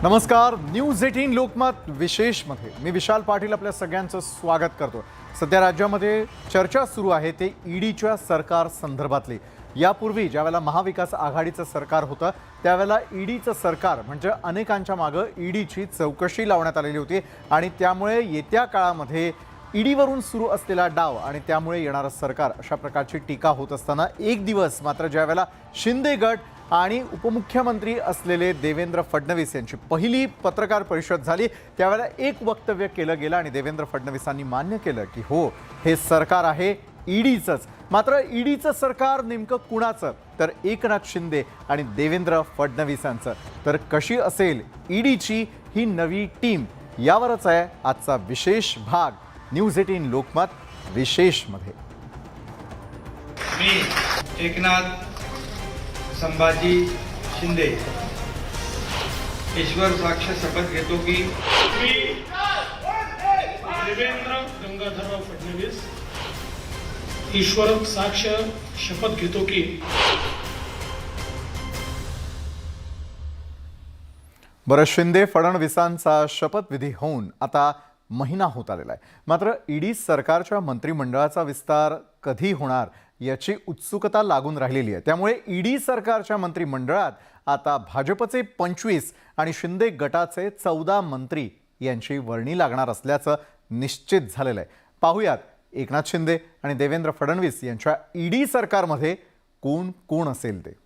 नमस्कार, न्यूज 18 लोकमत विशेषमध्ये मी विशाल पाटील आपल्या सगळ्यांचं स्वागत करतो। सध्या राज्यामध्ये चर्चा सुरू आहे ते ईडीच्या सरकार संदर्भातली। यापूर्वी ज्यावेळेला महाविकास आघाडीचं सरकार होतं त्यावेळेला ईडीचं सरकार म्हणजे अनेकांच्या मागे ईडीची चौकशी लावण्यात आलेली होती आणि त्यामुळे येत्या काळामध्ये ईडीवरून सुरू असलेला डाव आणि त्यामुळे येणारं सरकार अशा प्रकारची टीका होत असताना एक दिवस मात्र ज्यावेळेला शिंदे गट आणि उपमुख्यमंत्री असलेले देवेंद्र फडणवीस यांची पहिली पत्रकार परिषद झाली त्यावेळेला एक वक्तव्य केलं गेलं आणि देवेंद्र फडणवीसांनी मान्य केलं की हो हे सरकार आहे ईडीचंच। मात्र ईडीचं सरकार नेमकं कुणाचं तर एकनाथ शिंदे आणि देवेंद्र फडणवीसांचं। तर कशी असेल ईडीची ही नवी टीम यावरच आहे आजचा विशेष भाग न्यूज 18 लोकमत विशेषमध्ये। मी एकनाथ संभाजी शिंदे ईश्वर साक्ष शपथ घेतो की मी देवेंद्र गंगाधरराव फडणवीस ईश्वर साक्ष शपथ घेतो की बरं, शिंदे फडणवीसांचा शपथविधी होऊन आता महिना होत आलेला आहे। मात्र ईडी सरकारच्या मंत्रिमंडळाचा विस्तार कधी होणार याची उत्सुकता लागून राहिलेली आहे। त्यामुळे ईडी सरकारच्या मंत्रिमंडळात आता भाजपचे 25 आणि शिंदे गटाचे 14 मंत्री यांची वर्णी लागणार असल्याचं निश्चित झालेलं आहे। पाहूयात एकनाथ शिंदे आणि देवेंद्र फडणवीस यांच्या ईडी सरकारमध्ये कोण कोण असेल ते।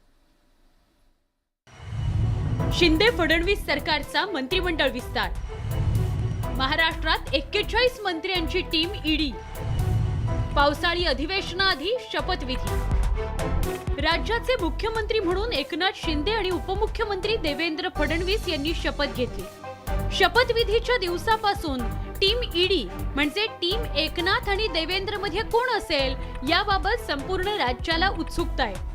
शिंदे फडणवीस सरकारचा मंत्रिमंडळ विस्तार, महाराष्ट्रात 41 मंत्र्यांची टीम ईडी, पावसाळी अधिवेशनाआधी शपथविधी। राज्याचे मुख्यमंत्री म्हणून एकनाथ शिंदे आणि उपमुख्यमंत्री देवेंद्र फडणवीस यांनी शपथ घेतली। शपथविधीच्या दिवसापासून टीम ईडी म्हणजे टीम एकनाथ आणि देवेंद्र मध्ये कोण असेल याबाबत संपूर्ण राज्याला उत्सुकता आहे।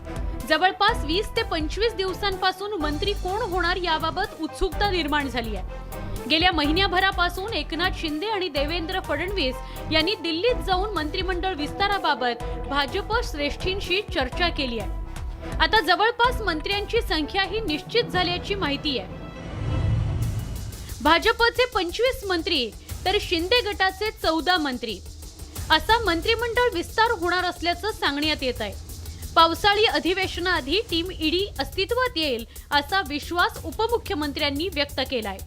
जवळपास 20 ते 25 दिवसांपासून मंत्री कोण होणार याबाबत उत्सुकता निर्माण झाली आहे। गेल्या महिन्याभरापासून एकनाथ शिंदे आणि देवेंद्र फडणवीस यांनी दिल्लीत जाऊन मंत्रिमंडळ विस्ताराबाबत भाजप श्रेष्ठींशी चर्चा केली आहे। आता जवळपास मंत्र्यांची संख्या ही निश्चित झाल्याची माहिती आहे। भाजपचे 25 मंत्री तर शिंदे गटाचे 14 मंत्री असा मंत्रिमंडळ विस्तार होणार असल्याचं सांगण्यात येत आहे। पावसाळी अधिवेशनाआधी टीम ईडी अस्तित्वात येईल असा विश्वास उपमुख्यमंत्र्यांनी व्यक्त केलाय।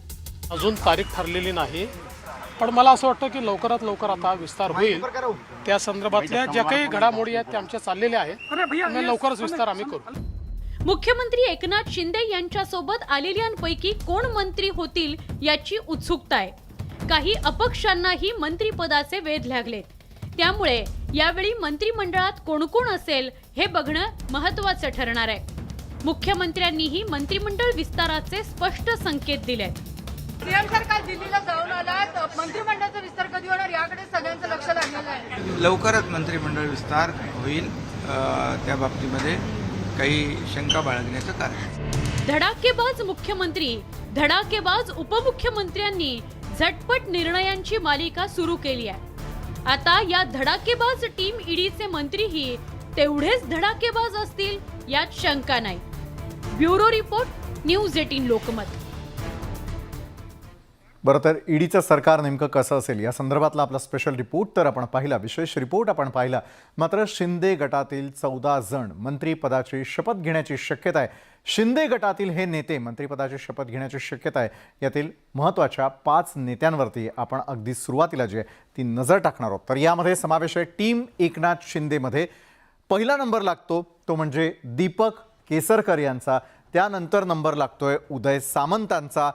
अजून तारीख ठरलेली नाही, पण मला असं वाटतं की लवकरात लवकर आता विस्तार होईल। त्या संदर्भातल्या ज्या काही घडामोडी आहेत त्या आमच्या चाललेल्या आहेत, लवकरच विस्तार आम्ही करू। मुख्यमंत्री एकनाथ शिंदे यांच्यासोबत आलेल्यांपैकी कोण मंत्री होतील याची उत्सुकता आहे। काही अपक्षांनाही मंत्रिपदाचे वेध लागलेत, त्यामुळे यावेळी मंत्रिमंडळात कोण कोण असेल हे बघणं महत्त्वाचं ठरणार आहे। मुख्यमंत्र्यांनीही मंत्रिमंडळ विस्ताराचे स्पष्ट संकेत दिलेत। सीएम सरकार दिल्लीला जाऊन आलात, मंत्रिमंडळाचा विस्तार कधी होणार याकडे सगळ्यांचं लक्ष लागलेलं आहे। लवकरच मंत्रिमंडळ विस्तार होईल, त्या बाबतीमध्ये काही शंका बाळगण्याचं कारण। धडाकेबाज मुख्यमंत्री, धडाकेबाज उपमुख्यमंत्र्यांनी झटपट निर्णयांची मालिका सुरू केली आहे। आता या धडाकेबाज टीम ईडीचे मंत्रीही तेवढेच धडाकेबाज असतील यात शंका नाही। Bureau report, news 18 Lokmat. बरं, तर ईडीचं सरकार नेमकं कसं असेल या संदर्भातला आपला स्पेशल रिपोर्ट तर आपण पाहिला, विशेष रिपोर्ट आपण पाहिला। मात्र शिंदे गटातील 14 जण मंत्रिपदाची शपथ घेण्याची शक्यता आहे। शिंदे गटातील हे नेते मंत्रिपदाची शपथ घेण्याची शक्यता आहे। यातील महत्त्वाच्या 5 नेत्यांवरती आपण अगदी सुरुवातीला जी आहे ती नजर टाकणार आहोत। तर यामध्ये समावेश आहे टीम एकनाथ शिंदेमध्ये पहिला नंबर लागतो तो म्हणजे दीपक केसरकर यांचा, त्यानंतर नंबर लागतोय उदय सामंतांचा,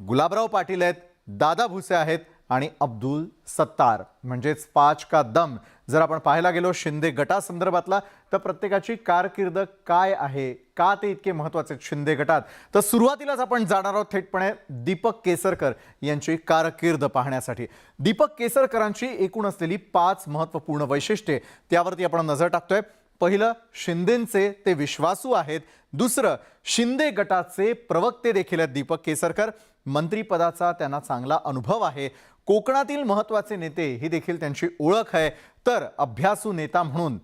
गुलाबराव पाटील आहेत, दादा भुसे आहेत आणि अब्दुल सत्तार म्हणजेच 5 का दम। जर आपण पाहायला गेलो शिंदे गटासंदर्भातला तर प्रत्येकाची कारकीर्द काय आहे, का ते इतके महत्त्वाचे शिंदे गटात, तर सुरुवातीलाच आपण जाणार आहोत थेटपणे दीपक केसरकर यांची कारकीर्द पाहण्यासाठी। दीपक केसरकरांची एकूण असलेली 5 महत्त्वपूर्ण वैशिष्ट्ये त्यावरती आपण नजर टाकतोय। पहिलं, शिंदेंचे ते विश्वासू आहेत। दुसरं, शिंदे गटाचे प्रवक्ते देखील आहेत दीपक केसरकर, मंत्रिपदाचा त्यांना चांगला अनुभव आहे। कोकणातील महत्त्वाचे नेते ही देखील त्यांची ओळख आहे, तर अभ्यासू नेता म्हणून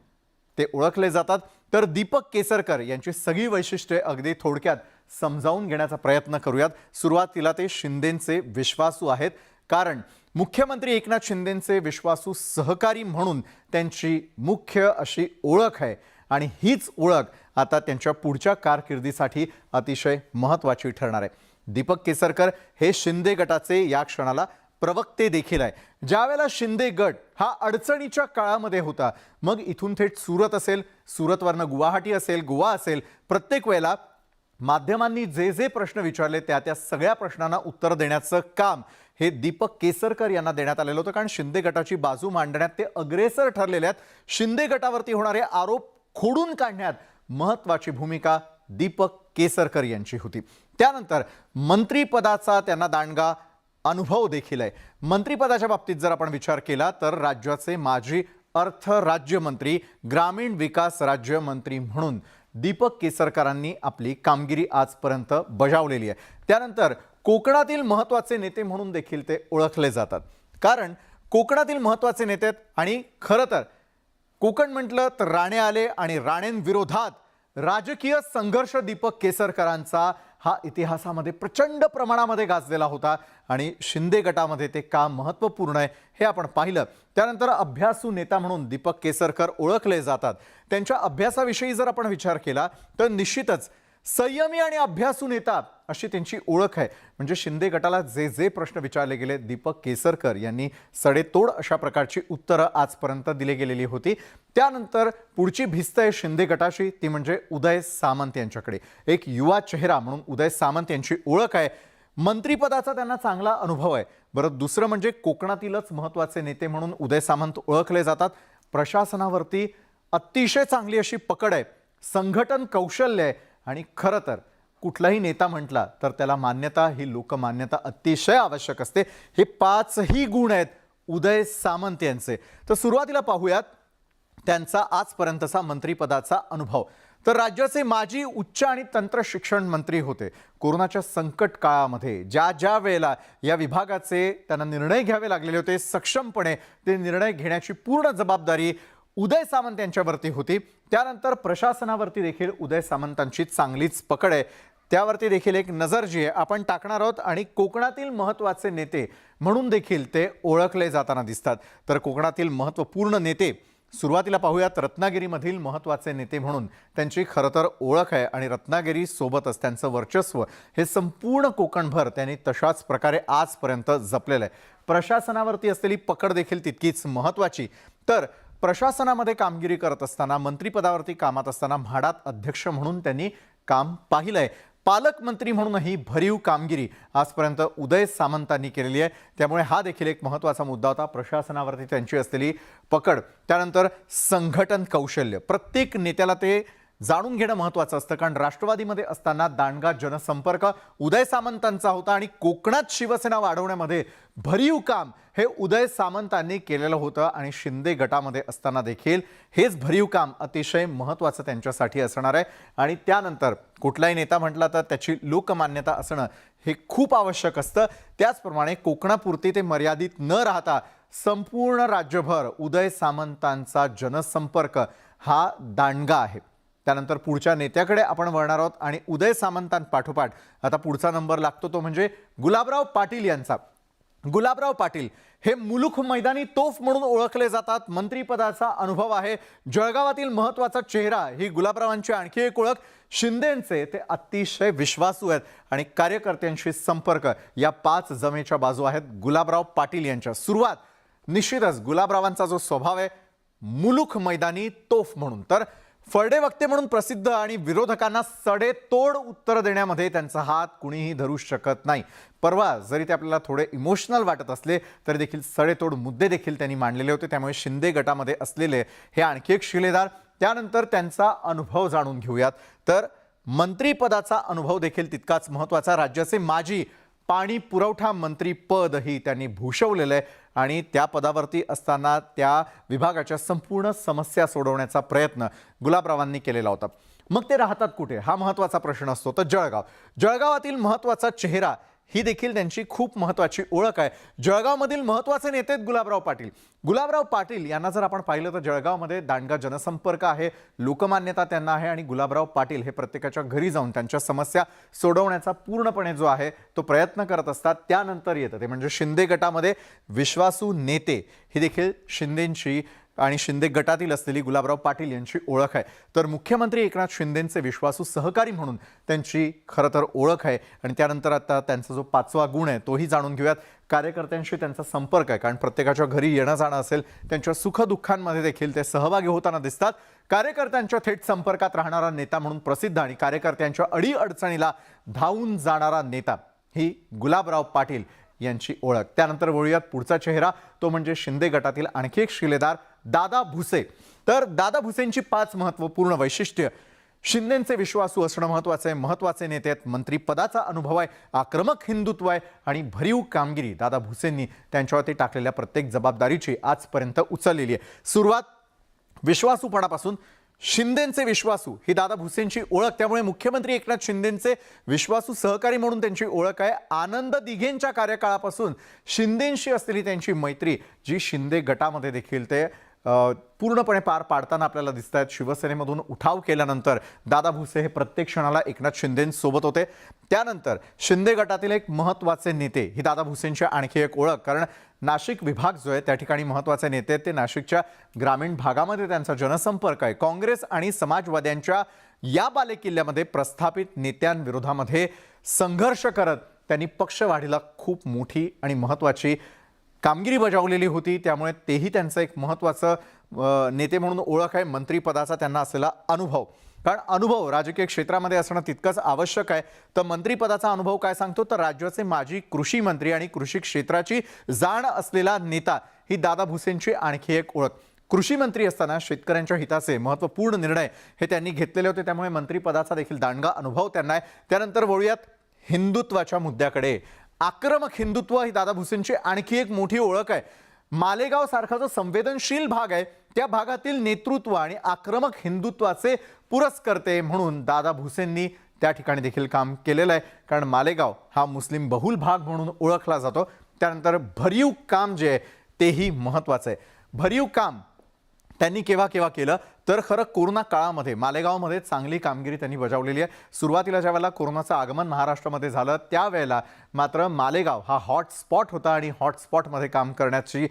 ते ओळखले जातात। तर दीपक केसरकर यांची सगळी वैशिष्ट्ये अगदी थोडक्यात समजावून घेण्याचा प्रयत्न करूयात. सुरुवातीला ते शिंदेंचे विश्वासू आहेत, कारण मुख्यमंत्री एकनाथ शिंदेंचे विश्वासू सहकारी म्हणून त्यांची मुख्य अशी ओळख आहे आणि हीच ओळख आता त्यांच्या पुढच्या कारकिर्दीसाठी अतिशय महत्त्वाची ठरणार आहे. दीपक केसरकर हे शिंदे गटाचे या क्षणाला प्रवक्ते देखील आहे. ज्यावेळेला शिंदे गट हा अडचणीच्या काळामध्ये होता, मग इथून थेट सुरत असेल, सुरतवरनं गुवाहाटी असेल, गोवा असेल, प्रत्येक वेळेला माध्यमांनी जे जे प्रश्न विचारले त्या सगळ्या प्रश्नांना उत्तर देण्याचं काम हे दीपक केसरकर यांना देण्यात आलेलं होतं. कारण शिंदे गटाची बाजू मांडण्यात ते अग्रेसर ठरलेले आहेत. शिंदे गटावरती होणारे आरोप खोडून काढण्यात महत्त्वाची भूमिका दीपक केसरकर यांची होती. त्यानंतर मंत्रिपदाचा त्यांना दांडगा अनुभव देखील आहे. मंत्रिपदाच्या बाबतीत जर आपण विचार केला तर राज्याचे माजी अर्थ राज्यमंत्री, ग्रामीण विकास राज्यमंत्री म्हणून दीपक केसरकरांनी आपली कामगिरी आजपर्यंत बजावलेली आहे. त्यानंतर कोकणातील महत्त्वाचे नेते म्हणून देखील ते ओळखले जातात. कारण कोकणातील महत्त्वाचे नेते आहेत आणि खरं तर कोकण म्हटलं तर राणे आले आणि राणेंविरोधात राजकीय संघर्ष दीपक केसरकरांचा हा इतिहासामध्ये प्रचंड प्रमाणामध्ये गाजलेला होता आणि शिंदे गटामध्ये ते काम महत्त्वपूर्ण आहे हे आपण पाहिलं. त्यानंतर अभ्यासू नेता म्हणून दीपक केसरकर ओळखले जातात. त्यांच्या अभ्यासाविषयी जर आपण विचार केला तर निश्चितच संयमी आणि अभ्यासू नेता अशी त्यांची ओळख आहे. म्हणजे शिंदे गटाला जे जे प्रश्न विचारले गेले, दीपक केसरकर यांनी सडेतोड अशा प्रकारची उत्तरं आजपर्यंत दिली गेलेली होती. त्यानंतर पुढची भिस्त आहे शिंदे गटाची, ती म्हणजे उदय सामंत यांच्याकडे. एक युवा चेहरा म्हणून उदय सामंत यांची ओळख आहे. मंत्रिपदाचा त्यांना चांगला अनुभव आहे. बरं, दुसरं म्हणजे कोकणातीलच महत्त्वाचे नेते म्हणून उदय सामंत ओळखले जातात. प्रशासनावरती अतिशय चांगली अशी पकड आहे, संघटन कौशल्य आहे आणि खरं तर कुठलाही नेता म्हटला तर त्याला मान्यता, ही लोकमान्यता अतिशय आवश्यक असते. हे 5ही गुण आहेत उदय सामंत यांचे. तर सुरुवातीला पाहूयात त्यांचा आजपर्यंतचा मंत्रिपदाचा अनुभव. तर राज्याचे माजी उच्च आणि तंत्र शिक्षण मंत्री होते. कोरोनाच्या संकट काळामध्ये ज्या वेळेला या विभागाचे त्यांना निर्णय घ्यावे लागलेले होते, सक्षमपणे ते निर्णय घेण्याची पूर्ण जबाबदारी उदय सामंत यांच्यावरती होती. त्यानंतर प्रशासनावरती देखील उदय सामंतांची चांगलीच पकड आहे. त्यावरती देखील एक नजर जी आहे आपण टाकणार आहोत आणि कोकणातील महत्त्वाचे नेते म्हणून देखील ते ओळखले जाताना दिसतात. तर कोकणातील महत्त्वपूर्ण नेते सुरुवातीला पाहूयात. रत्नागिरीमधील महत्त्वाचे नेते म्हणून त्यांची खरं तर ओळख आहे आणि रत्नागिरीसोबतच त्यांचं वर्चस्व हे संपूर्ण कोकणभर त्यांनी तशाच प्रकारे आजपर्यंत जपलेलं आहे. प्रशासनावरती असलेली पकड देखील तितकीच महत्त्वाची. तर प्रशासनामध्ये कामगिरी करत असताना, मंत्रिपदावरती कामात असताना म्हाडात अध्यक्ष म्हणून त्यांनी काम पाहिलंय. पालकमंत्री म्हणूनही भरीव कामगिरी आजपर्यंत उदय सामंतांनी केलेली आहे. त्यामुळे हा देखील एक महत्त्वाचा मुद्दा होता, प्रशासनावरती त्यांची असलेली पकड. त्यानंतर संघटन कौशल्य, प्रत्येक नेत्याला ते जाणून घेणं महत्त्वाचं असतं. कारण राष्ट्रवादीमध्ये असताना दांडगा जनसंपर्क उदय सामंतांचा होता आणि कोकणात शिवसेना वाढवण्यामध्ये भरीव काम हे उदय सामंतांनी केलेलं होतं आणि शिंदे गटामध्ये असताना देखील हेच भरीव काम अतिशय महत्त्वाचं त्यांच्यासाठी असणार आहे. आणि त्यानंतर कुठलाही नेता म्हटला तर त्याची लोकमान्यता असणं हे खूप आवश्यक असतं. त्याचप्रमाणे कोकणापुरती ते मर्यादित न राहता संपूर्ण राज्यभर उदय सामंतांचा जनसंपर्क हा दांडगा आहे. त्यानंतर पुढच्या नेत्याकडे आपण वळणार आहोत आणि उदय सामंतांपाठोपाठ आता पुढचा नंबर लागतो तो म्हणजे गुलाबराव पाटील यांचा. गुलाबराव पाटील हे मुलुख मैदानी तोफ म्हणून ओळखले जातात. मंत्रिपदाचा अनुभव आहे. जळगावातील महत्त्वाचा चेहरा ही गुलाबरावांची आणखी एक ओळख. शिंदेंचे ते अतिशय विश्वासू आहेत आणि कार्यकर्त्यांशी संपर्क या 5 जमेच्या बाजू आहेत गुलाबराव पाटील यांच्या. सुरुवात निश्चितच गुलाबरावांचा जो स्वभाव आहे मुलुख मैदानी तोफ म्हणून, तर फरडे वक्ते म्हणून प्रसिद्ध आणि विरोधकांना सडेतोड उत्तर देण्यामध्ये त्यांचा हात कुणीही धरू शकत नाही. परवा जरी ते आपल्याला थोडे इमोशनल वाटत असले तरी देखील सडेतोड मुद्दे देखील त्यांनी मांडलेले होते. त्यामुळे शिंदे गटामध्ये असलेले हे आणखी एक शिलेदार. त्यानंतर त्यांचा अनुभव जाणून घेऊयात. तर मंत्रिपदाचा अनुभव देखील तितकाच महत्त्वाचा. राज्याचे माजी पाणी पुरवठा मंत्री पदही त्यांनी भूषवलेलं आहे आणि त्या पदावरती असताना त्या विभागाच्या संपूर्ण समस्या सोडवण्याचा प्रयत्न गुलाबरावांनी केलेला होता. मग ते राहतात कुठे हा महत्त्वाचा प्रश्न असतो. तर जळगावातील महत्त्वाचा चेहरा ही देखील त्यांची खूप महत्त्वाची ओळख आहे. जळगावमधील महत्त्वाचे नेते आहेत गुलाबराव पाटील. गुलाबराव पाटील यांना जर आपण पाहिलं तर जळगावमध्ये दांडगा जनसंपर्क आहे, लोकमान्यता त्यांना आहे आणि गुलाबराव पाटील हे प्रत्येकाच्या घरी जाऊन त्यांच्या समस्या सोडवण्याचा पूर्णपणे जो आहे तो प्रयत्न करत असतात. त्यानंतर येतं ते म्हणजे शिंदे गटामध्ये विश्वासू नेते ही देखील शिंदेंची आणि शिंदे गटातील असलेली गुलाबराव पाटील यांची ओळख आहे. तर मुख्यमंत्री एकनाथ शिंदेंचे विश्वासू सहकारी म्हणून त्यांची खरं तर ओळख आहे. आणि त्यानंतर आता त्यांचा जो 5वा गुण आहे तोही जाणून घेऊयात. कार्यकर्त्यांशी त्यांचा संपर्क आहे, कारण प्रत्येकाच्या घरी येणं जाणं असेल, त्यांच्या सुखदुःखांमध्ये देखील ते सहभागी होताना दिसतात. कार्यकर्त्यांच्या थेट संपर्कात राहणारा नेता म्हणून प्रसिद्ध आणि कार्यकर्त्यांच्या अडीअडचणीला धावून जाणारा नेता ही गुलाबराव पाटील यांची ओळख. त्यानंतर वळूयात पुढचा चेहरा, तो म्हणजे शिंदे गटातील आणखी एक शिलेदार दादा भुसे. तर दादा भुसेंची 5 महत्त्वपूर्ण वैशिष्ट्य. शिंदेंचे विश्वासू असणं महत्त्वाचं आहे, महत्त्वाचे नेते आहेत, मंत्रिपदाचा अनुभव आहे, आक्रमक हिंदुत्व आहे आणि भरीव कामगिरी. दादा भुसेंनी त्यांच्यावरती टाकलेल्या प्रत्येक जबाबदारीची आजपर्यंत उचललेली आहे. सुरुवात विश्वासूपणापासून. शिंदेंचे विश्वासू ही दादा भुसेंची ओळख, त्यामुळे मुख्यमंत्री एकनाथ शिंदेंचे विश्वासू सहकारी म्हणून त्यांची ओळख आहे. आनंद दिघेंच्या कार्यकाळापासून शिंदेंशी असलेली त्यांची मैत्री, जी शिंदे गटामध्ये देखील ते पूर्णपणे पार पाडताना आपल्याला दिसत आहेत. शिवसेनेमधून उठाव केल्यानंतर दादा भुसे हे प्रत्येक क्षणाला एकनाथ शिंदेंसोबत होते. त्यानंतर शिंदे गटातील एक महत्त्वाचे नेते ही दादा भुसेंची आणखी एक ओळख, कारण नाशिक विभाग जो आहे त्या ठिकाणी महत्त्वाचे नेते आहेत. ते नाशिकच्या ग्रामीण भागामध्ये त्यांचा जनसंपर्क आहे. काँग्रेस आणि समाजवाद्यांच्या या बालेकिल्ल्यामध्ये प्रस्थापित नेत्यांविरोधामध्ये संघर्ष करत त्यांनी पक्षवाढीला खूप मोठी आणि महत्त्वाची कामगिरी बजावलेली होती. त्यामुळे तेही त्यांचं एक महत्त्वाचं नेते म्हणून ओळख आहे. मंत्रिपदाचा त्यांना असलेला अनुभव, कारण अनुभव राजकीय क्षेत्रामध्ये असणं तितकंच आवश्यक आहे. तर मंत्रिपदाचा अनुभव काय सांगतो, तर राज्याचे माजी कृषी मंत्री आणि कृषी क्षेत्राची जाण असलेला नेता ही दादा भुसेंची आणखी एक ओळख. कृषी मंत्री असताना शेतकऱ्यांच्या हिताचे महत्त्वपूर्ण निर्णय हे त्यांनी घेतलेले होते, त्यामुळे मंत्रिपदाचा देखील दांडगा अनुभव त्यांना आहे. त्यानंतर वळूयात हिंदुत्वाच्या मुद्द्याकडे. आक्रमक हिंदुत्व ही दादा भुसेंची आणखी एक मोठी ओळख आहे. मालेगाव सारखा जो संवेदनशील भाग आहे त्या भागातील नेतृत्व आणि आक्रमक हिंदुत्वाचे पुरस्कर्ते म्हणून दादा भुसेंनी त्या ठिकाणी देखील काम केलेलं आहे, कारण मालेगाव हा मुस्लिम बहुल भाग म्हणून ओळखला जातो. त्यानंतर भरीव काम जे आहे तेही महत्त्वाचं आहे. भरीव काम त्यांनी केव्हा केव्हा केलं, तर खरं कोरोना काळामध्ये मालेगावमध्ये चांगली कामगिरी त्यांनी बजावलेली आहे. सुरुवातीला ज्या वेळेला कोरोनाचं आगमन महाराष्ट्रामध्ये झालं त्यावेळेला मात्र मालेगाव हा हॉटस्पॉट होता आणि हॉटस्पॉटमध्ये काम करण्याची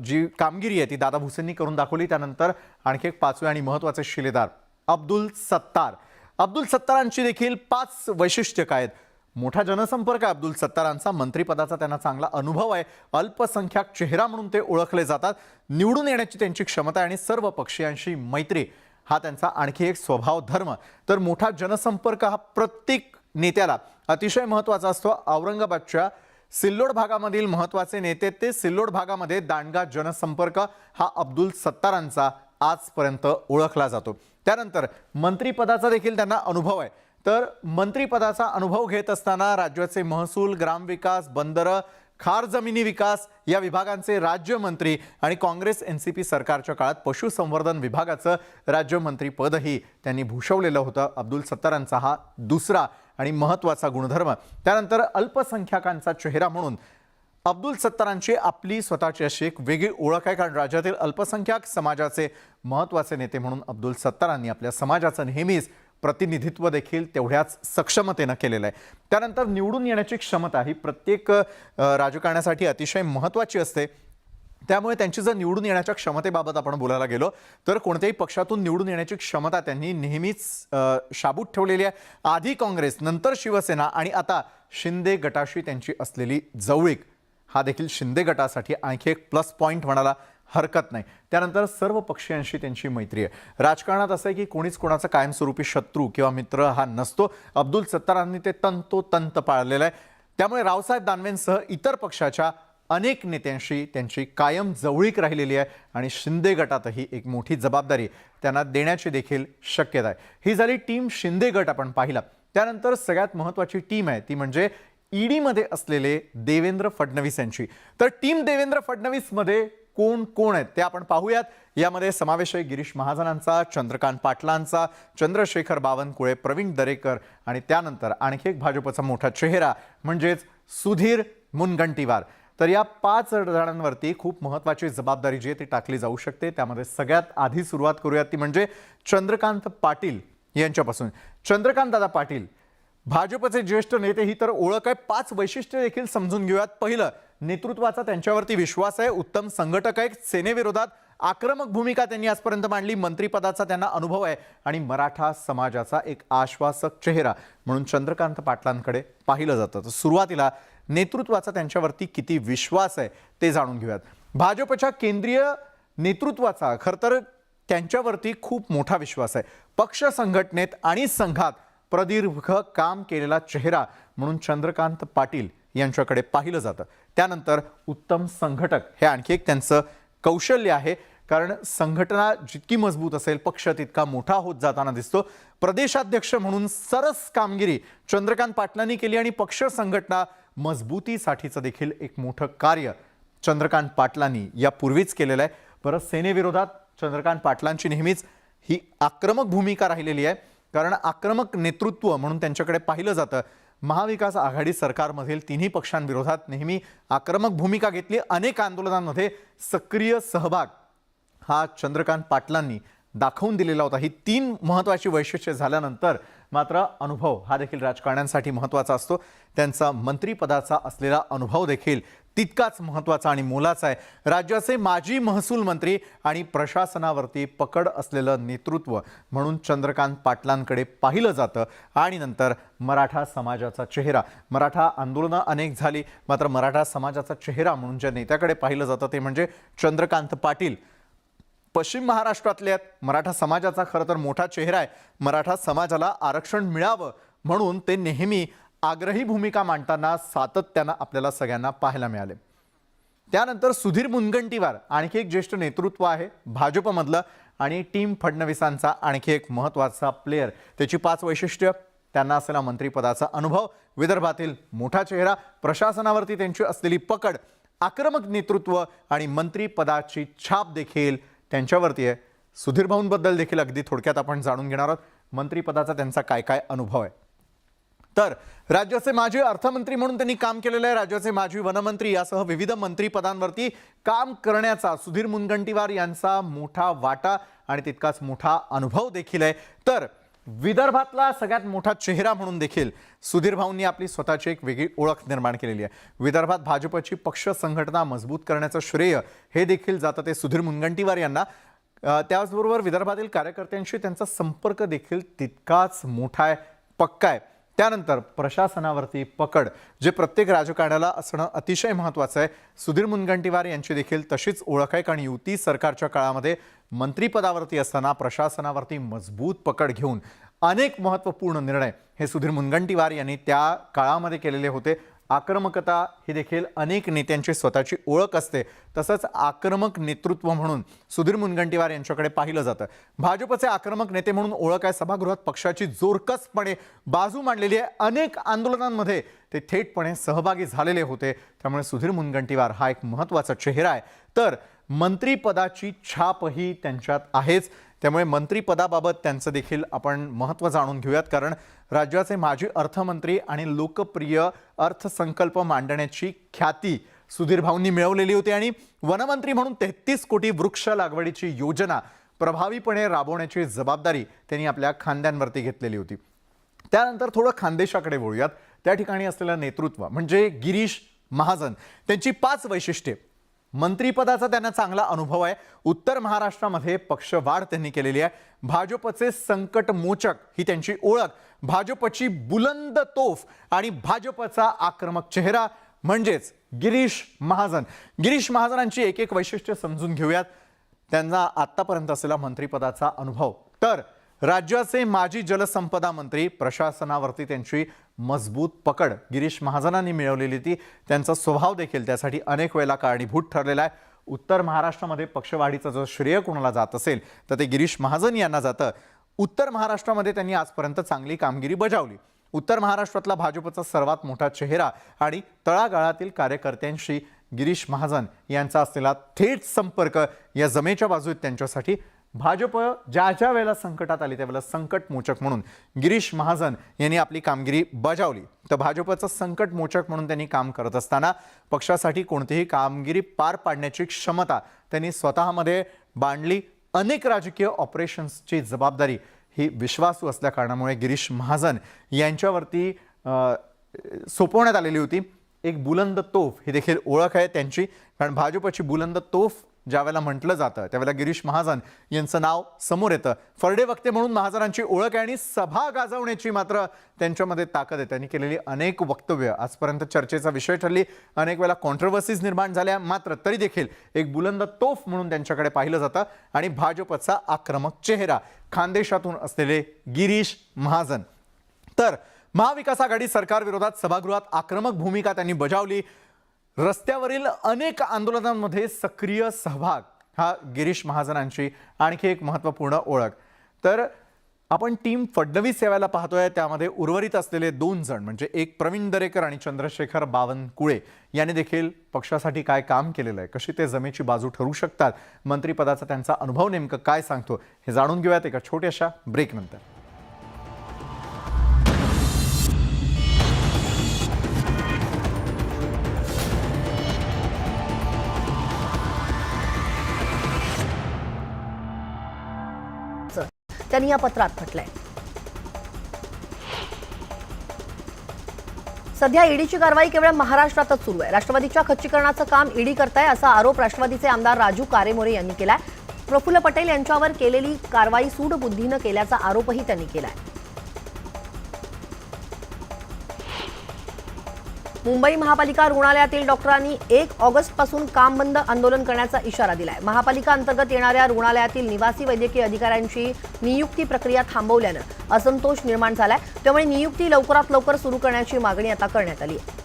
जी कामगिरी आहे ती दादा भुसेंनी करून दाखवली. त्यानंतर आणखी एक 5वे आणि महत्त्वाचे शिलेदार अब्दुल सत्तार. अब्दुल सत्तारांची देखील 5 वैशिष्ट्य काय आहेत. मोठा जनसंपर्क आहे अब्दुल सत्तारांचा, मंत्रिपदाचा त्यांना चांगला अनुभव आहे, अल्पसंख्याक चेहरा म्हणून ते ओळखले जातात, निवडून येण्याची त्यांची क्षमता आणि सर्व पक्षीयांशी मैत्री हा त्यांचा आणखी एक स्वभाव धर्म. तर मोठा जनसंपर्क हा प्रत्येक नेत्याला अतिशय महत्त्वाचा असतो. औरंगाबादच्या सिल्लोड भागामधील महत्त्वाचे नेते, ते सिल्लोड भागामध्ये दांडगा जनसंपर्क हा अब्दुल सत्तारांचा आजपर्यंत ओळखला जातो. त्यानंतर मंत्रिपदाचा देखील त्यांना अनुभव आहे. तर मंत्रिपदाचा अनुभव घेत असताना राज्याचे महसूल, ग्रामविकास, बंदरं, खार जमिनी विकास या विभागांचे राज्यमंत्री आणि काँग्रेस NCP सरकारच्या काळात पशुसंवर्धन विभागाचं राज्यमंत्रीपदही त्यांनी भूषवलेलं होतं. अब्दुल सत्तारांचा हा दुसरा आणि महत्त्वाचा गुणधर्म. त्यानंतर अल्पसंख्याकांचा चेहरा म्हणून अब्दुल सत्तारांची आपली स्वतःची अशी एक वेगळी ओळख आहे, कारण राज्यातील अल्पसंख्याक समाजाचे महत्त्वाचे नेते म्हणून अब्दुल सत्तारांनी आपल्या समाजाचं नेहमीच प्रतिनिधित्व देखील तेवढ्याच सक्षमतेनं केलेलं आहे. त्यानंतर निवडून येण्याची क्षमता ही प्रत्येक राजकारण्यासाठी अतिशय महत्त्वाची असते. त्यामुळे त्यांची जर निवडून येण्याच्या क्षमतेबाबत आपण बोलायला गेलो तर कोणत्याही पक्षातून निवडून येण्याची क्षमता त्यांनी नेहमीच शाबूत ठेवलेली आहे. आधी काँग्रेस, नंतर शिवसेना आणि आता शिंदे गटाशी त्यांची असलेली जवळीक हा देखील शिंदे गटासाठी आणखी एक प्लस पॉईंट म्हणायला हरकत नाही. त्यानंतर सर्व पक्षीयांशी त्यांची मैत्री आहे. राजकारणात असं आहे की कोणीच कोणाचा कायमस्वरूपी शत्रू किंवा मित्र हा नसतो. अब्दुल सत्तारांनी ते तंतोतंत पाळलेलं आहे. त्यामुळे रावसाहेब दानवेंसह इतर पक्षाच्या अनेक नेत्यांशी त्यांची कायम जवळीक राहिलेली आहे आणि शिंदे गटातही एक मोठी जबाबदारी त्यांना देण्याची देखील शक्यता आहे. ही झाली टीम शिंदे गट आपण पाहिला. त्यानंतर सगळ्यात महत्त्वाची टीम आहे ती म्हणजे ईडीमध्ये असलेले देवेंद्र फडणवीस यांची. तर टीम देवेंद्र फडणवीसमध्ये कोण कोण आहेत ते आपण पाहूयात. यामध्ये समावेश आहे गिरीश महाजनांचा, चंद्रकांत पाटलांचा, चंद्रशेखर बावनकुळे, प्रवीण दरेकर आणि त्यानंतर आणखी एक भाजपचा मोठा चेहरा म्हणजेच सुधीर मुनगंटीवार. तर या 5 जणांवरती खूप महत्त्वाची जबाबदारी जी आहे ती टाकली जाऊ शकते. त्यामध्ये सगळ्यात आधी सुरुवात करूयात ती म्हणजे चंद्रकांत पाटील यांच्यापासून. चंद्रकांत दादा पाटील भाजपचे ज्येष्ठ नेते, ही तर ओळख आहे. 5 वैशिष्ट्य देखील समजून घेऊयात. पहिलं, नेतृत्वाचा त्यांच्यावरती विश्वास आहे. उत्तम संघटक आहे. सेनेविरोधात आक्रमक भूमिका त्यांनी आजपर्यंत मांडली. मंत्रिपदाचा त्यांना अनुभव आहे आणि मराठा समाजाचा एक आश्वासक चेहरा म्हणून चंद्रकांत पाटलांकडे पाहिलं जातं. तर सुरुवातीला नेतृत्वाचा त्यांच्यावरती किती विश्वास आहे ते जाणून घेऊयात. भाजपच्या केंद्रीय नेतृत्वाचा खरं तर त्यांच्यावरती खूप मोठा विश्वास आहे. पक्ष संघटनेत आणि संघात प्रदीर्घ काम केलेला चेहरा म्हणून चंद्रकांत पाटील यांच्याकडे पाहिलं जातं. त्यानंतर उत्तम संघटक हे आणखी एक त्यांचं कौशल्य आहे. कारण संघटना जितकी मजबूत असेल पक्ष तितका मोठा होत जाताना दिसतो. प्रदेशाध्यक्ष म्हणून सरस कामगिरी चंद्रकांत पाटलांनी केली आणि पक्ष संघटना मजबूतीसाठीचं देखील एक मोठं कार्य चंद्रकांत पाटलांनी यापूर्वीच केलेलं आहे. परत सेनेविरोधात चंद्रकांत पाटलांची नेहमीच ही आक्रमक भूमिका राहिलेली आहे. कारण आक्रमक नेतृत्व म्हणून त्यांच्याकडे पाहिलं जातं. महाविकास आघाडी सरकारमधील तिन्ही पक्षांविरोधात नेहमी आक्रमक भूमिका घेतली. अनेक आंदोलनांमध्ये सक्रिय सहभाग हा चंद्रकांत पाटलांनी दाखवून दिलेला होता. ही 3 महत्त्वाची वैशिष्ट्ये झाल्यानंतर मात्र अनुभव हा देखील राजकारण्यांसाठी महत्त्वाचा असतो. त्यांचा मंत्रिपदाचा असलेला अनुभव देखील तितकाच महत्त्वाचा आणि मोलाचा आहे. राज्याचे माजी महसूल मंत्री आणि प्रशासनावरती पकड असलेलं नेतृत्व म्हणून चंद्रकांत पाटलांकडे पाहिलं जातं. आणि नंतर मराठा समाजाचा चेहरा, मराठा आंदोलनं अनेक झाली, मात्र मराठा समाजाचा चेहरा म्हणून ज्या नेत्याकडे पाहिलं जातं ते म्हणजे चंद्रकांत पाटील. पश्चिम महाराष्ट्रातले मराठा समाजाचा खरं तर मोठा चेहरा आहे. मराठा समाजाला आरक्षण मिळावं म्हणून ते नेहमी आग्रही भूमिका मांडताना सातत्यानं आपल्याला सगळ्यांना पाहायला मिळाले. त्यानंतर सुधीर मुनगंटीवार आणखी एक ज्येष्ठ नेतृत्व आहे भाजपमधलं आणि टीम फडणवीसांचा आणखी एक महत्त्वाचा प्लेयर. त्याची 5 वैशिष्ट्य, त्यांना असलेला मंत्रिपदाचा अनुभव, विदर्भातील मोठा चेहरा, प्रशासनावरती त्यांची असलेली पकड, आक्रमक नेतृत्व आणि मंत्रिपदाची छाप देखील त्यांच्यावरती आहे. सुधीर भाऊंबद्दल देखील अगदी थोडक्यात आपण जाणून घेणार आहोत. मंत्रिपदाचा त्यांचा काय काय अनुभव आहे. तर राज्याचे माजी अर्थमंत्री म्हणून त्यांनी काम केलेलं आहे. राज्याचे माजी वनमंत्री यासह विविध मंत्रिपदांवरती काम करण्याचा सुधीर मुनगंटीवार यांचा मोठा वाटा आणि तितकाच मोठा अनुभव देखील आहे. तर विदर्भातला सगळ्यात मोठा चेहरा म्हणून देखील सुधीर भाऊंनी आपली स्वतःची एक वेगळी ओळख निर्माण केलेली आहे. विदर्भात भाजपची पक्ष संघटना मजबूत करण्याचं श्रेय हे देखील जातं ते सुधीर मुनगंटीवार यांना. त्याचबरोबर विदर्भातील कार्यकर्त्यांशी त्यांचा संपर्क देखील तितकाच मोठा आहे, पक्का आहे. त्यानंतर प्रशासनावरती पकड जे प्रत्येक राजकारण्याला असणं अतिशय महत्त्वाचं आहे. सुधीर मुनगंटीवार यांची देखील तशीच ओळख आहे. कारण युती सरकारच्या काळामध्ये मंत्रिपदावरती असताना प्रशासनावरती मजबूत पकड घेऊन अनेक महत्त्वपूर्ण निर्णय हे सुधीर मुनगंटीवार यांनी त्या काळामध्ये केलेले होते. आक्रमकता ही देखील अनेक नेत्यांची स्वतःची ओळख असते. तसंच आक्रमक नेतृत्व म्हणून सुधीर मुनगंटीवार यांच्याकडे पाहिलं जातं. भाजपचे आक्रमक नेते म्हणून ओळख आहे. सभागृहात पक्षाची जोरकसपणे बाजू मांडलेली आहे. अनेक आंदोलनांमध्ये ते थेटपणे सहभागी झालेले होते. त्यामुळे सुधीर मुनगंटीवार हा एक महत्त्वाचा चेहरा आहे. तर मंत्रिपदाची छापही त्यांच्यात आहेच. त्यामुळे मंत्रिपदाबाबत त्यांचं देखील आपण महत्त्व जाणून घेऊयात. कारण राज्याचे माजी अर्थमंत्री आणि लोकप्रिय अर्थसंकल्प मांडण्याची ख्याती सुधीर भाऊंनी मिळवलेली होती आणि वनमंत्री म्हणून 33 कोटी वृक्ष लागवडीची योजना प्रभावीपणे राबवण्याची जबाबदारी त्यांनी आपल्या खांद्यांवरती घेतलेली होती. त्यानंतर थोडं खानदेशाकडे वळूयात. त्या ठिकाणी असलेलं नेतृत्व म्हणजे गिरीश महाजन. त्यांची 5 वैशिष्ट्ये. मंत्रिपदाचा त्यांना चांगला अनुभव आहे. उत्तर महाराष्ट्रामध्ये पक्षवाढ त्यांनी केलेली आहे. भाजपचे संकट मोचक ही त्यांची ओळख. भाजपची बुलंद तोफ आणि भाजपचा आक्रमक चेहरा म्हणजेच गिरीश महाजन. गिरीश महाजनांची एक एक वैशिष्ट्य समजून घेऊयात. त्यांना आतापर्यंत असलेला मंत्रिपदाचा अनुभव. तर राज्याचे माजी जलसंपदा मंत्री, प्रशासनावरती त्यांची मजबूत पकड गिरीश महाजनांनी मिळवलेली ती. त्यांचा स्वभाव देखील त्यासाठी अनेक वेळेला कारणीभूत ठरलेला आहे. उत्तर महाराष्ट्रामध्ये पक्षवाढीचं जर श्रेय कोणाला जात असेल तर ते गिरीश महाजन यांना जातं. उत्तर महाराष्ट्रामध्ये त्यांनी आजपर्यंत चांगली कामगिरी बजावली. उत्तर महाराष्ट्रातला भाजपचा सर्वात मोठा चेहरा आणि तळागाळातील कार्यकर्त्यांशी गिरीश महाजन यांचा असलेला थेट संपर्क या जमेच्या बाजूत त्यांच्यासाठी भाजप ज्या वेळेला संकटात आली त्यावेळेला संकटमोचक म्हणून गिरीश महाजन यांनी आपली कामगिरी बजावली. तर भाजपचं संकटमोचक म्हणून त्यांनी काम करत असताना पक्षासाठी कोणतीही कामगिरी पार पाडण्याची क्षमता त्यांनी स्वतःमध्ये बांधली. अनेक राजकीय ऑपरेशन्सची जबाबदारी ही विश्वासू असल्या कारणामुळे गिरीश महाजन यांच्यावरती सोपवण्यात आलेली होती. एक बुलंद तोफ ही देखील ओळख आहे त्यांची, कारण भाजपची बुलंद तोफ ज्यावेळेला म्हटलं जातं त्यावेळेला गिरीश महाजन यांचं नाव समोर येतं. फरडे वक्ते म्हणून महाजनांची ओळख आहे आणि सभा गाजवण्याची मात्र त्यांच्यामध्ये ताकद आहे. त्यांनी केलेली अनेक वक्तव्य आजपर्यंत चर्चेचा विषय ठरली, अनेक वेळेला कॉन्ट्रोवर्सीज निर्माण झाल्या, मात्र तरी देखील एक बुलंद तोफ म्हणून त्यांच्याकडे पाहिलं जातं. आणि भाजपचा आक्रमक चेहरा खानदेशातून असलेले गिरीश महाजन. तर महाविकास आघाडी सरकारविरोधात सभागृहात आक्रमक भूमिका त्यांनी बजावली. रस्त्यावरील अनेक आंदोलनांमध्ये सक्रिय सहभाग हा गिरीश महाजनांची आणखी एक महत्त्वपूर्ण ओळख. तर आपण टीम फडणवीस यावेळेला पाहतोय, त्यामध्ये उर्वरित असलेले 2 जण म्हणजे एक प्रवीण दरेकर आणि चंद्रशेखर बावनकुळे यांनी देखील पक्षासाठी काय काम केलेलं आहे, कशी ते जमेची बाजू ठरू शकतात, मंत्रिपदाचा त्यांचा अनुभव नेमकं काय सांगतो हे जाणून घेऊयात एका छोट्याशा ब्रेकनंतर. त्यांनी या पत्रात म्हटलंय. सध्या ईडीची कारवाई केवळ महाराष्ट्रातच सुरू आहे. राष्ट्रवादीच्या खच्चीकरणाचं काम ईडी करताय असा आरोप राष्ट्रवादीचे आमदार राजू कारेमोरे यांनी केलाय. प्रफुल्ल पटेल यांच्यावर केलेली कारवाई सूडबुद्धीनं केल्याचा आरोपही त्यांनी केलाय. मुंबई महापालिका रुग्णालयातील डॉक्टरांनी 1 ऑगस्टपासून काम बंद आंदोलन करण्याचा इशारा दिलाय. महापालिका अंतर्गत येणाऱ्या रुग्णालयातील निवासी वैद्यकीय अधिकाऱ्यांची नियुक्ती प्रक्रिया थांबवल्यानं असंतोष निर्माण झालाय. त्यामुळे नियुक्ती लवकरात लवकर सुरू करण्याची मागणी आता करण्यात आली आहे.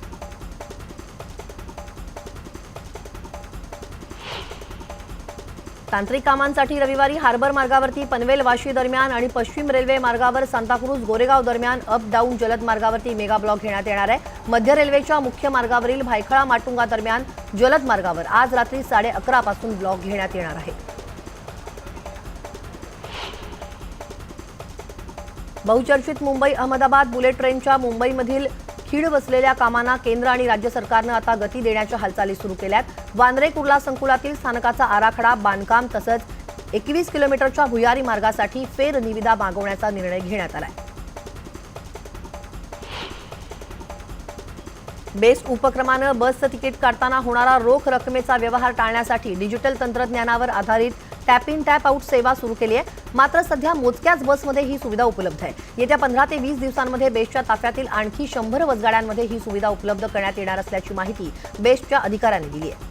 तांत्रिक कामांसाठी रविवारी हार्बर मार्गावरती पनवेल वाशी दरम्यान आणि पश्चिम रेल्वे मार्गावर सांताक्रूज गोरेगाव दरम्यान अप डाऊन जलद मार्गावरती मेगा ब्लॉक घेण्यात येणार आहे. मध्य रेल्वेच्या मुख्य मार्गावरील भायखळा माटुंगा दरम्यान जलद मार्गावर आज रात्री 11:30 पासून ब्लॉक घेण्यात येणार आहे. बहुचर्चित मुंबई अहमदाबाद बुलेट ट्रेनच्या मुंबईमधील खीड बसलेल्या कामांना केंद्र आणि राज्य सरकारनं आता गती देण्याच्या हालचाली सुरू केल्यात. वांद्रे कुर्ला संकुलातील स्थानकाचा आराखडा, बांधकाम तसंच 21 किलोमीटरच्या भुयारी मार्गासाठी फेरनिविदा मागवण्याचा निर्णय घेण्यात आलाय. बेस्ट उपक्रमानं बसचं तिकीट काढताना होणारा रोख रकमेचा व्यवहार टाळण्यासाठी डिजिटल तंत्रज्ञानावर आधारित टॅप इन टॅप आउट सेवा सुरू केली आहे. मात्र सध्या मोजक्याच बसमध्ये ही सुविधा उपलब्ध आहे. येत्या 15 ते 20 दिवसांमध्ये बेस्टच्या ताफ्यातील आणखी 100 बसगाड्यांमध्ये ही सुविधा उपलब्ध करण्यात येणार असल्याची माहिती बेस्टच्या अधिकाऱ्यांनी दिली आहे.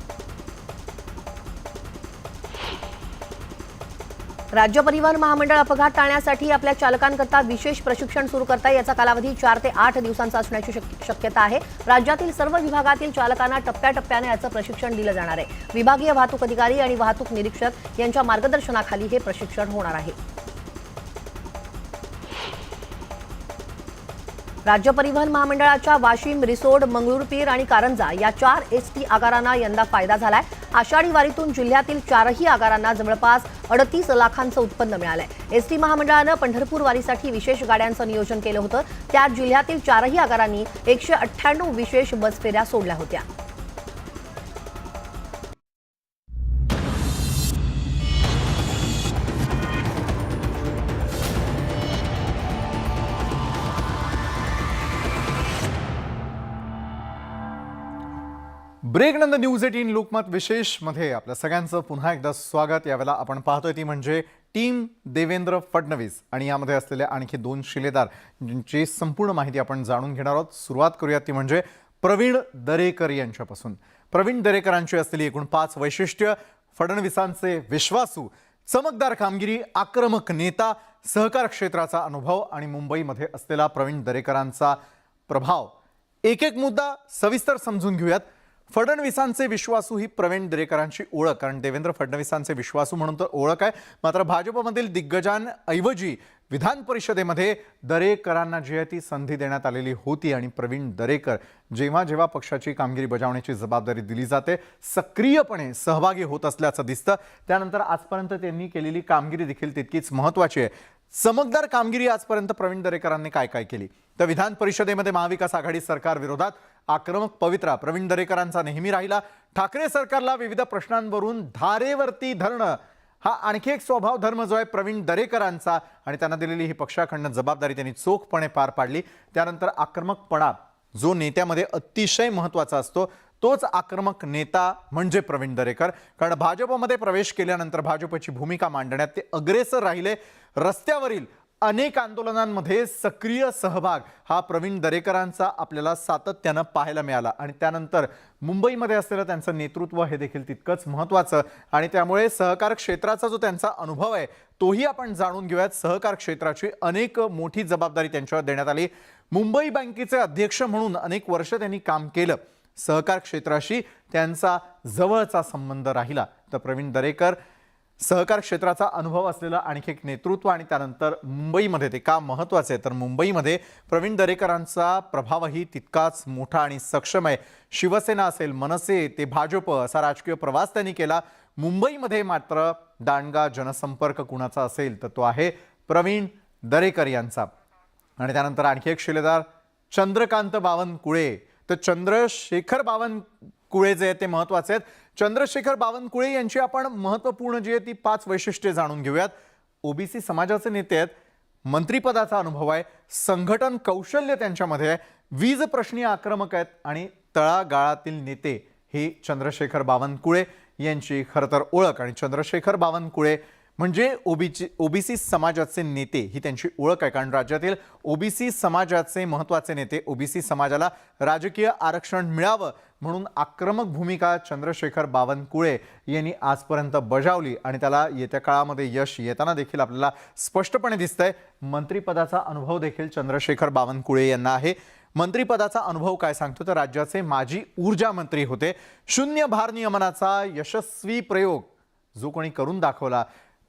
राज्य परिवहन महामंडळ अपघात टाळण्यासाठी आपल्या चालकांकरता विशेष प्रशिक्षण सुरू करता याचा कालावधी 4 ते 8 दिवसांचा असण्याची शक्यता आहे. राज्यातील सर्व विभागातील चालकांना टप्प्याटप्प्याने याचं प्रशिक्षण दिलं जाणार आहे. विभागीय वाहतूक अधिकारी आणि वाहतूक निरीक्षक यांच्या मार्गदर्शनाखाली हे प्रशिक्षण होणार आहे. राज्य परिवहन महामंडळाच्या वाशिम, रिसोड, मंगरुळपीर आणि कारंजा या 4 एसटी आगारांना यंदा फायदा झालाय. आषाढी वारीतून जिल्ह्यातील 4ही आगारांना जवळपास 38 लाखांचं उत्पन्न मिळालंय. एसटी महामंडळानं पंढरपूर वारीसाठी विशेष गाड्यांचं नियोजन केलं होतं. त्यात जिल्ह्यातील 4ही आगारांनी 198 विशेष बस फेऱ्या सोडल्या होत्या. ब्रेकनंतर न्यूज 18 लोकमत विशेषमध्ये आपल्या सगळ्यांचं पुन्हा एकदा स्वागत. यावेळेला आपण पाहतोय ती म्हणजे टीम देवेंद्र फडणवीस आणि यामध्ये असलेले आणखी 2 शिलेदार ज्यांची संपूर्ण माहिती आपण जाणून घेणार आहोत. सुरुवात करूयात ती म्हणजे प्रवीण दरेकर यांच्यापासून. प्रवीण दरेकरांची असलेली एकूण 5 वैशिष्ट्य: फडणवीसांचे विश्वासू, चमकदार कामगिरी, आक्रमक नेता, सहकार क्षेत्राचा अनुभव आणि मुंबईमध्ये असलेला प्रवीण दरेकरांचा प्रभाव. एक एक मुद्दा सविस्तर समजून घेऊयात. फडणवीसांचे विश्वासू ही प्रवीण दरेकरांची ओळख, कारण देवेंद्र फडणवीसांचे विश्वासू म्हणून तर ओळख आहे, मात्र भाजपमधील दिग्गजांऐवजी विधान परिषदेमध्ये दरेकरांना जी आहे ती संधी देण्यात आलेली होती आणि प्रवीण दरेकर जेव्हा जेव्हा पक्षाची कामगिरी बजावण्याची जबाबदारी दिली जाते सक्रियपणे सहभागी होत असल्याचं दिसतं. त्यानंतर आजपर्यंत त्यांनी केलेली कामगिरी देखील तितकीच महत्त्वाची आहे. चमकदार कामगिरी आजपर्यंत प्रवीण दरेकरांनी काय काय केली तर विधान परिषदेमध्ये महाविकास आघाडी सरकार विरोधात आक्रमक पवित्रा प्रवीण दरेकरांचा नेहमी राहिला. ठाकरे सरकारला विविध प्रश्नांवरून धारेवरती धरणं हा आणखी एक स्वभाव धर्म जो आहे प्रवीण दरेकरांचा आणि त्यांना दिलेली ही पक्षाखंड जबाबदारी त्यांनी चोखपणे पार पाडली. त्यानंतर आक्रमकपणा जो नेत्यामध्ये अतिशय महत्त्वाचा असतो तोच आक्रमक नेता म्हणजे प्रवीण दरेकर. कारण भाजपमध्ये प्रवेश केल्यानंतर भाजपची भूमिका मांडण्यात ते अग्रेसर राहिले. रस्त्यावरील अनेक आंदोलनांमध्ये सक्रिय सहभाग हा प्रवीण दरेकरांचा आपल्याला सातत्यानं पाहायला मिळाला आणि त्यानंतर मुंबईमध्ये असलेलं त्यांचं नेतृत्व हे देखील तितकंच महत्त्वाचं आणि त्यामुळे सहकार क्षेत्राचा जो त्यांचा अनुभव आहे तोही आपण जाणून घेऊयात. सहकार क्षेत्राची अनेक मोठी जबाबदारी त्यांच्यावर देण्यात आली. मुंबई बँकेचे अध्यक्ष म्हणून अनेक वर्ष त्यांनी काम केलं. सहकार क्षेत्राशी त्यांचा जवळचा संबंध राहिला. तर प्रवीण दरेकर सहकार क्षेत्राचा अनुभव असलेलं आणखी एक नेतृत्व आणि त्यानंतर मुंबईमध्ये ते काम महत्त्वाचं आहे. तर मुंबईमध्ये प्रवीण दरेकरांचा प्रभावही तितकाच मोठा आणि सक्षम आहे. शिवसेना असेल मनसे ते भाजप असा राजकीय प्रवास त्यांनी केला. मुंबईमध्ये मात्र दांडगा जनसंपर्क कुणाचा असेल तर तो आहे प्रवीण दरेकर यांचा. आणि त्यानंतर आणखी एक शिलेदार चंद्रकांत बावनकुळे. तर चंद्रशेखर बावनकुळे जे आहेत ते महत्त्वाचे आहेत. चंद्रशेखर बावनकुळे यांची आपण महत्त्वपूर्ण जी आहे ती 5 वैशिष्ट्ये जाणून घेऊयात. ओबीसी समाजाचे नेते आहेत. मंत्रिपदाचा अनुभव आहे. संघटन कौशल्य त्यांच्यामध्ये आहे. वीज प्रश्नी आक्रमक आहेत आणि तळागाळातील नेते हे चंद्रशेखर बावनकुळे यांची खरं तर ओळख. आणि चंद्रशेखर बावनकुळे म्हणजे ओबीसी समाजाचे नेते ही त्यांची ओळख आहे. कारण राज्यातील ओबीसी समाजाचे महत्त्वाचे नेते ओबीसी समाजाला राजकीय आरक्षण मिळावं म्हणून आक्रमक भूमिका चंद्रशेखर बावनकुळे यांनी आजपर्यंत बजावली आणि त्याला येत्या काळामध्ये यश येताना देखील आपल्याला स्पष्टपणे दिसतंय. मंत्रिपदाचा अनुभव देखील चंद्रशेखर बावनकुळे यांना आहे. मंत्रिपदाचा अनुभव काय सांगतो तर राज्याचे माजी ऊर्जा मंत्री होते. शून्य भारनियमनाचा यशस्वी प्रयोग जो कोणी करून दाखवला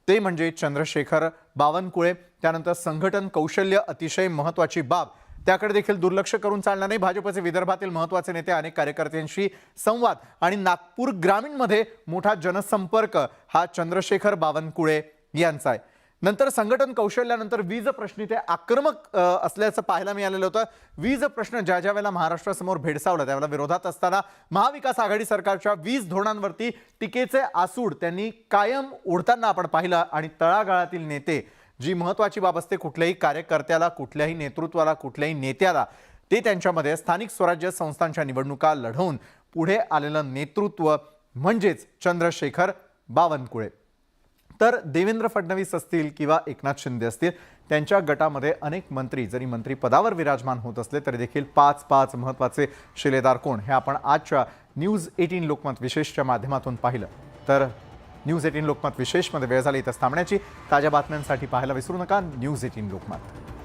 ते म्हणजे चंद्रशेखर बावनकुळे. त्यानंतर संघटन कौशल्य अतिशय महत्त्वाची बाब त्याकडे देखील दुर्लक्ष करून चालणार नाही. भाजपचे विदर्भातील महत्त्वाचे नेते अनेक कार्यकर्त्यांशी संवाद आणि नागपूर ग्रामीणमध्ये मोठा जनसंपर्क हा चंद्रशेखर बावनकुळे यांचा आहे. नंतर संघटन कौशल्यानंतर वीज प्रश्नी ते आक्रमक असल्याचं पाहायला मिळालेलं होतं. वीज प्रश्न ज्या ज्या वेळेला महाराष्ट्रासमोर भेडसावला त्यावेळेला विरोधात असताना महाविकास आघाडी सरकारच्या वीज धोरणांवरती टीकेचे आसूड त्यांनी कायम ओढताना आपण पाहिलं. आणि तळागाळातील नेते जी महत्त्वाची बाब असते कुठल्याही कार्यकर्त्याला कुठल्याही नेतृत्वाला कुठल्याही नेत्याला ते त्यांच्यामध्ये स्थानिक स्वराज्य संस्थांच्या निवडणुका लढवून पुढे आलेलं नेतृत्व म्हणजेच चंद्रशेखर बावनकुळे. तर देवेंद्र फडणवीस असतील किंवा एकनाथ शिंदे असतील त्यांच्या गटामध्ये अनेक मंत्री जरी मंत्रिपदावर विराजमान होत असले तरी देखील 5 महत्त्वाचे शिलेदार कोण हे आपण आजच्या न्यूज 18 लोकमत विशेषच्या माध्यमातून पाहिलं. तर न्यूज 18 लोकमत विशेषमध्ये वेळ झाली इथं थांबण्याची. ताज्या बातम्यांसाठी पाहायला विसरू नका न्यूज 18 लोकमत.